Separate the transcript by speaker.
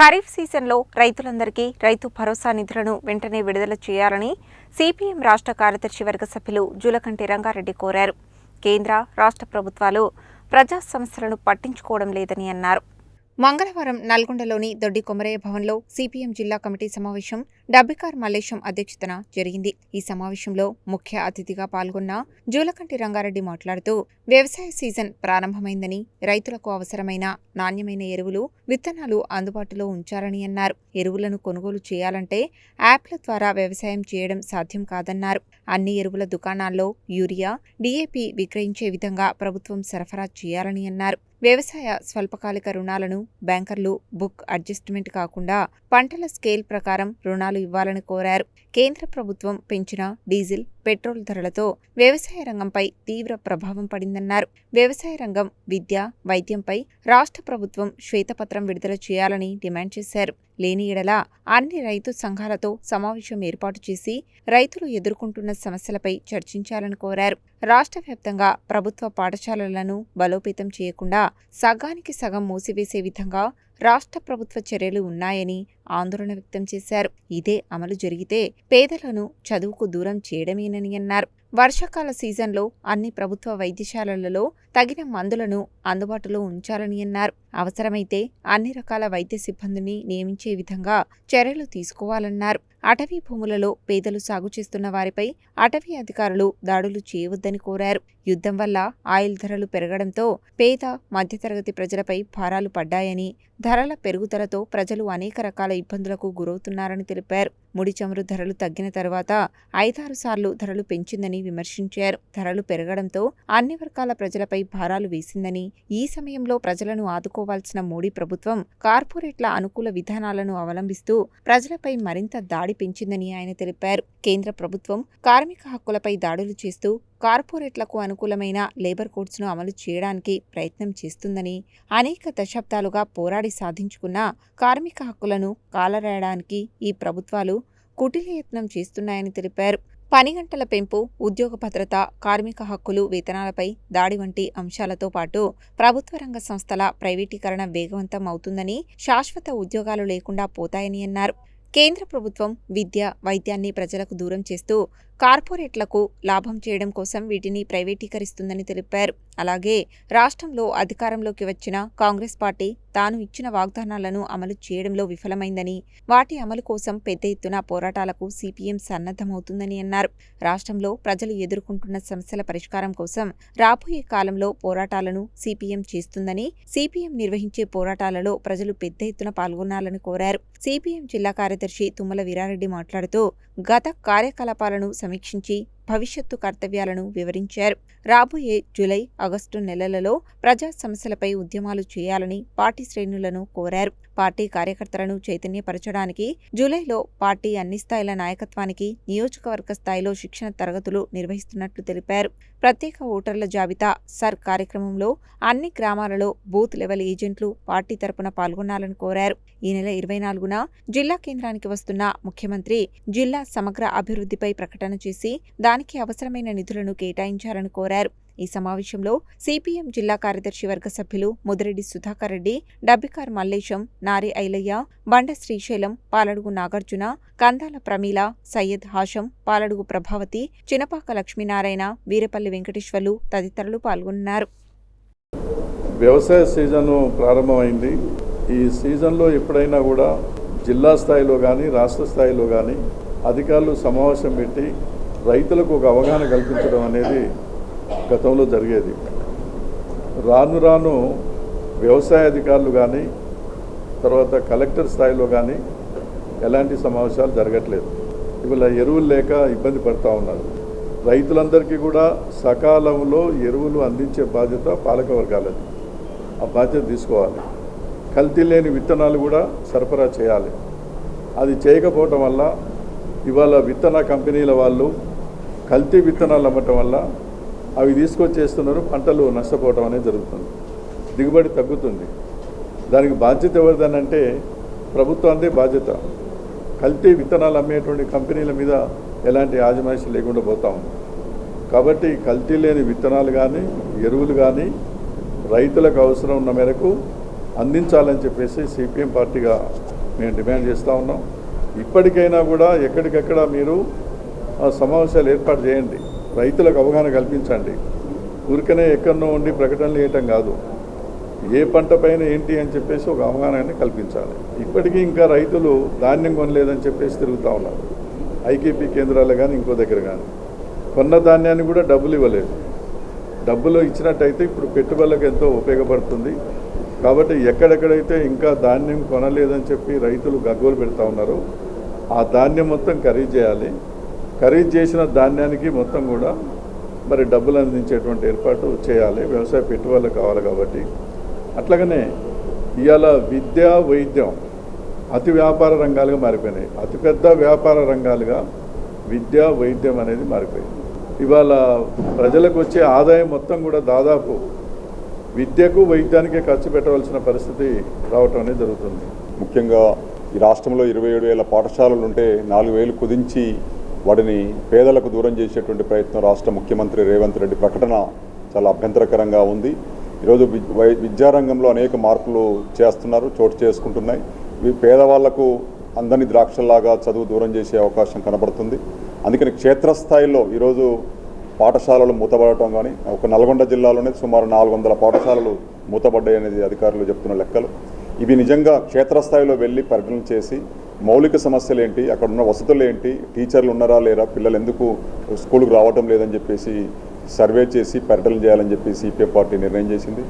Speaker 1: ఖరీఫ్ సీజన్లో రైతులందరికీ రైతు భరోసా నిధులను వెంటనే విడుదల చేయాలని సిపిఎం రాష్ట్ర కార్యదర్శి వర్గ సభ్యులు జూలకంటి రంగారెడ్డి కోరారు. కేంద్ర, రాష్ట్ర ప్రభుత్వాలు ప్రజా సమస్యలను పట్టించుకోవడం లేదని అన్నారు. మంగళవారం నల్గొండలోని దొడ్డి కొమరయ్య భవన్లో సిపిఎం జిల్లా కమిటీ సమావేశం డబ్బికార్ మల్లేశం అధ్యక్షతన జరిగింది. ఈ సమావేశంలో ముఖ్య అతిథిగా పాల్గొన్న జూలకంటి రంగారెడ్డి మాట్లాడుతూ వ్యవసాయ సీజన్ ప్రారంభమైందని, రైతులకు అవసరమైన నాణ్యమైన ఎరువులు, విత్తనాలు అందుబాటులో ఉంచాలని అన్నారు. ఎరువులను కొనుగోలు చేయాలంటే యాప్ల ద్వారా వ్యవసాయం చేయడం సాధ్యం కాదన్నారు. అన్ని ఎరువుల దుకాణాల్లో యూరియా, డీఏపీ విక్రయించే విధంగా ప్రభుత్వం సరఫరా చేయాలని అన్నారు. వ్యవసాయ స్వల్పకాలిక రుణాలను బ్యాంకర్లు బుక్ అడ్జస్ట్మెంట్ కాకుండా పంటల స్కేల్ ప్రకారం రుణాలు ఇవ్వాలని కోరారు. కేంద్ర ప్రభుత్వం పెంచిన డీజిల్, పెట్రోల్ ధరలతో వ్యవసాయ రంగంపై తీవ్ర ప్రభావం పడిందన్నారు. వ్యవసాయ రంగం, విద్య, వైద్యంపై రాష్ట్ర ప్రభుత్వం శ్వేతపత్రం విడుదల చేయాలని డిమాండ్ చేశారు. లేని ఎడల అన్ని రైతు సంఘాలతో సమావేశం ఏర్పాటు చేసి రైతులు ఎదుర్కొంటున్న సమస్యలపై చర్చించాలని కోరారు. రాష్ట్ర వ్యాప్తంగా ప్రభుత్వ పాఠశాలలను బలోపేతం చేయకుండా సగానికి సగం మూసివేసే విధంగా రాష్ట్ర ప్రభుత్వ చర్యలు ఉన్నాయని ఆందోళన వ్యక్తం చేశారు. ఇదే అమలు జరిగితే పేదలను చదువుకు దూరం చేయడమేనని అన్నారు. వర్షాకాల సీజన్లో అన్ని ప్రభుత్వ వైద్యశాలలలో తగిన మందులను అందుబాటులో ఉంచాలని అన్నారు. అవసరమైతే అన్ని రకాల వైద్య సిబ్బందిని నియమించే విధంగా చర్యలు తీసుకోవాలన్నారు. అటవీ భూములలో పేదలు సాగు చేస్తున్న వారిపై అటవీ అధికారులు దాడులు చేయవద్దని కోరారు. యుద్ధం వల్ల ఆయిల్ ధరలు పెరగడంతో పేద, మధ్యతరగతి ప్రజలపై భారాలు పడ్డాయని, ధరల పెరుగుదలతో ప్రజలు అనేక రకాల ఇబ్బందులకు గురవుతున్నారని తెలిపారు. ముడి చమురు ధరలు తగ్గిన తర్వాత 5-6 సార్లు ధరలు పెంచిందని విమర్శించారు. ధరలు పెరగడంతో అన్ని వర్గాల ప్రజలపై భారాలు వేసిందని, ఈ సమయంలో ప్రజలను ఆదుకోవాల్సిన మోడీ ప్రభుత్వం కార్పొరేట్ల అనుకూల విధానాలను అవలంబిస్తూ ప్రజలపై మరింత దాడి పెంచిందని ఆయన తెలిపారు. కేంద్ర ప్రభుత్వం కార్మిక హక్కులపై దాడులు చేస్తూ కార్పొరేట్లకు అనుకూలమైన లేబర్ కోడ్స్ను అమలు చేయడానికి ప్రయత్నం చేస్తుందని, అనేక దశాబ్దాలుగా పోరాడి సాధించుకున్న కార్మిక హక్కులను కాలరాయడానికి ఈ ప్రభుత్వాలు కుటిలయత్నం చేస్తున్నాయని తెలిపారు. పని గంటల పెంపు, ఉద్యోగ భద్రత, కార్మిక హక్కులు, వేతనాలపై దాడి వంటి అంశాలతో పాటు ప్రభుత్వ రంగ సంస్థల ప్రైవేటీకరణ వేగవంతం అవుతుందని, శాశ్వత ఉద్యోగాలు లేకుండా పోతాయని అన్నారు. కేంద్ర ప్రభుత్వం విద్య, వైద్యాన్ని ప్రజలకు దూరం చేస్తూ కార్పొరేట్లకు లాభం చేయడం కోసం వీటిని ప్రైవేటీకరిస్తుందని తెలిపారు. అలాగే రాష్ట్రంలో అధికారంలోకి వచ్చిన కాంగ్రెస్ పార్టీ తాను ఇచ్చిన వాగ్దానాలను అమలు చేయడంలో విఫలమైందని, వాటి అమలు కోసం పెద్ద ఎత్తున పోరాటాలకు సిపిఎం సన్నద్ధమవుతుందని అన్నారు. రాష్ట్రంలో ప్రజలు ఎదుర్కొంటున్న సమస్యల పరిష్కారం కోసం రాబోయే కాలంలో పోరాటాలను సిపిఎం చేస్తుందని, సిపిఎం నిర్వహించే పోరాటాలలో ప్రజలు పెద్ద ఎత్తున పాల్గొనాలని కోరారు. సిపిఎం జిల్లా కార్యదర్శి తుమ్మల వీరారెడ్డి మాట్లాడుతూ గత కార్యకలాపాలను సమీక్షించి భవిష్యత్తు కర్తవ్యాలను వివరించారు. రాబోయే జూలై, ఆగస్టు నెలలలో ప్రజా సమస్యలపై ఉద్యమాలు చేయాలని పార్టీ శ్రేణులను కోరారు. పార్టీ కార్యకర్తలను చైతన్యపరచడానికి జూలైలో పార్టీ అన్ని స్థాయిల నాయకత్వానికి నియోజకవర్గ స్థాయిలో శిక్షణ తరగతులు నిర్వహిస్తున్నట్లు తెలిపారు. ప్రత్యేక ఓటర్ల జాబితా సర్ కార్యక్రమంలో అన్ని గ్రామాలలో బూత్ లెవెల్ ఏజెంట్లు పార్టీ తరపున పాల్గొనాలని కోరారు. ఈ నెల 24న జిల్లా కేంద్రానికి వస్తున్న ముఖ్యమంత్రి జిల్లా సమగ్ర అభివృద్ధిపై ప్రకటన చేసి దానికి అవసరమైన నిధులను కేటాయించాలని కోరారు. ఈ సమావేశంలో సిపిఎం జిల్లా కార్యదర్శి వర్గ సభ్యులు ముదిరెడ్డి సుధాకర్ రెడ్డి, డబ్బికార్ మల్లేశం, నారి ఐలయ్య, బండ శ్రీశైలం, పాలడుగు నాగార్జున, కందాల ప్రమీల, సయ్యద్ హాషం, పాలడుగు ప్రభావతి, చినపాక లక్ష్మీనారాయణ, వీరపల్లి వెంకటేశ్వర్లు తదితరులు పాల్గొన్నారు.
Speaker 2: వ్యవసాయ సీజను ప్రారంభమైంది. ఈ సీజన్లో ఎప్పుడైనా కూడా జిల్లా స్థాయిలో కానీ రాష్ట్ర స్థాయిలో కానీ అధికారులు సమావేశం పెట్టి రైతులకు ఒక అవగాహన కల్పించడం అనేది గతంలో జరిగేది. రాను రాను వ్యవసాయ అధికారులు కానీ తర్వాత కలెక్టర్ స్థాయిలో కానీ ఎలాంటి సమావేశాలు జరగట్లేదు. ఇవాళ ఎరువులు లేక ఇబ్బంది పడుతూ ఉన్నారు. రైతులందరికీ కూడా సకాలంలో ఎరువులు అందించే బాధ్యత పాలక వర్గాలది. ఆ బాధ్యత తీసుకోవాలి. కల్తీ లేని విత్తనాలు కూడా సరఫరా చేయాలి. అది చేయకపోవటం వల్ల ఇవాళ విత్తన కంపెనీల వాళ్ళు కల్తీ విత్తనాలు అమ్మటం వల్ల అవి తీసుకొచ్చేస్తున్నారు. పంటలు నష్టపోవటం అనేది జరుగుతుంది. దిగుబడి తగ్గుతుంది. దానికి బాధ్యత ఎవరిదనంటే ప్రభుత్వాందే బాధ్యత. కల్తీ విత్తనాలు అమ్మేటువంటి కంపెనీల మీద ఎలాంటి యాజమాయిషి లేకుండా పోతా ఉంది. కాబట్టి కల్తీ లేని విత్తనాలు కానీ ఎరువులు కానీ రైతులకు అవసరం ఉన్న మేరకు అందించాలని చెప్పేసి సిపిఎం పార్టీగా మేము డిమాండ్ చేస్తూ ఉన్నాం. ఇప్పటికైనా కూడా ఎక్కడికెక్కడ మీరు సమావేశాలు ఏర్పాటు చేయండి, రైతులకు అవగాహన కల్పించండి. ఊరికనే ఎక్కడనో ఉండి ప్రకటనలు చేయటం కాదు, ఏ పంట పైన ఏంటి అని చెప్పేసి ఒక అవగాహన కల్పించాలి. ఇప్పటికీ ఇంకా రైతులు ధాన్యం కొనలేదని చెప్పేసి తిరుగుతూ ఉన్నారు, ఐకేపీ కేంద్రాలు కానీ ఇంకో దగ్గర కానీ. కొన్న ధాన్యాన్ని కూడా డబ్బులు ఇవ్వలేదు. డబ్బులు ఇచ్చినట్టయితే ఇప్పుడు పెట్టుబడులకు ఎంతో ఉపయోగపడుతుంది. కాబట్టి ఎక్కడెక్కడైతే ఇంకా ధాన్యం కొనలేదని చెప్పి రైతులు గగ్గోలు పెడతా ఉన్నారో ఆ ధాన్యం మొత్తం ఖరీదు చేయాలి. ఖరీదు చేసిన ధాన్యానికి మొత్తం కూడా మరి డబ్బులు అందించేటువంటి ఏర్పాటు చేయాలి. వ్యవసాయ పెట్టుబడులు కావాలి కాబట్టి. అట్లాగనే ఇవాళ విద్య, వైద్యం అతి వ్యాపార రంగాలుగా మారిపోయినాయి. అతిపెద్ద వ్యాపార రంగాలుగా విద్య, వైద్యం అనేది మారిపోయింది. ఇవాళ ప్రజలకు వచ్చే ఆదాయం మొత్తం కూడా దాదాపు విద్యకు, వైద్యానికే ఖర్చు పెట్టవలసిన పరిస్థితి రావటం అనేది జరుగుతుంది.
Speaker 3: ముఖ్యంగా ఈ రాష్ట్రంలో 27,000 పాఠశాలలు ఉంటే 4,000 కుదించి వాటిని పేదలకు దూరం చేసేటువంటి ప్రయత్నం రాష్ట్ర ముఖ్యమంత్రి రేవంత్ రెడ్డి ప్రకటన చాలా అభ్యంతరకరంగా ఉంది. ఈరోజు విద్యారంగంలో అనేక మార్పులు చేస్తున్నారు, చోటు చేసుకుంటున్నాయి. ఇవి పేదవాళ్లకు అందని ద్రాక్షల్లాగా చదువు దూరం చేసే అవకాశం కనబడుతుంది. అందుకని క్షేత్రస్థాయిలో ఈరోజు పాఠశాలలు మూతపడటం కానీ, ఒక నల్గొండ జిల్లాలోనే సుమారు 400 పాఠశాలలు మూతపడ్డాయి అనేది అధికారులు చెప్తున్న లెక్కలు. ఇవి నిజంగా క్షేత్రస్థాయిలో వెళ్ళి పర్యటన చేసి మౌలిక సమస్యలు ఏంటి, అక్కడ ఉన్న వసతులు ఏంటి, టీచర్లు ఉన్నారా లేరా, పిల్లలు ఎందుకు స్కూల్కి రావటం లేదని చెప్పేసి సర్వే చేసి పర్యటన చేయాలని చెప్పి సిపిఎం పార్టీ నిర్ణయం చేసింది.